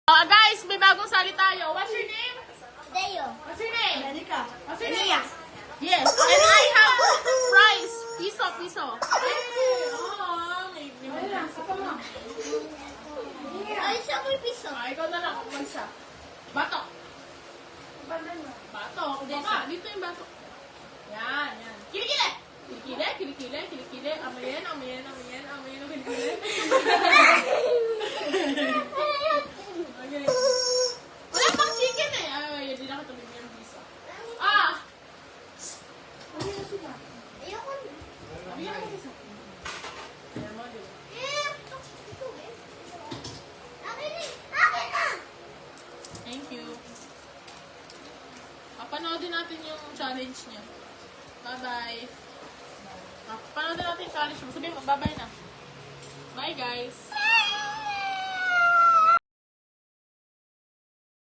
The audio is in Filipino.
Guys, may bagong sali tayo. What's your name? Deo. What's your name? Danica. What's your name? Yes. And I have prize. Piso, piso. Ay, siya ko yung piso. Ikaw na lang. Kuman siya. Batok. Batok. Baka. Dito yung batok. Yan, yan. Kilikili! Kilikili, kilikili, kilikili. Amayin, amayin, amayin, amayin, kilikili. Okay. Wala pang chicken eh. Ay, hindi na katulog yung visa. Ayoko. Bigyan mo isa. Ayan mo, di ba? Akin na! Thank you. Papanoodin natin yung challenge niya. Bye-bye. Papanoodin natin yung challenge mo. Sabihin mo, bye-bye na. Bye, guys.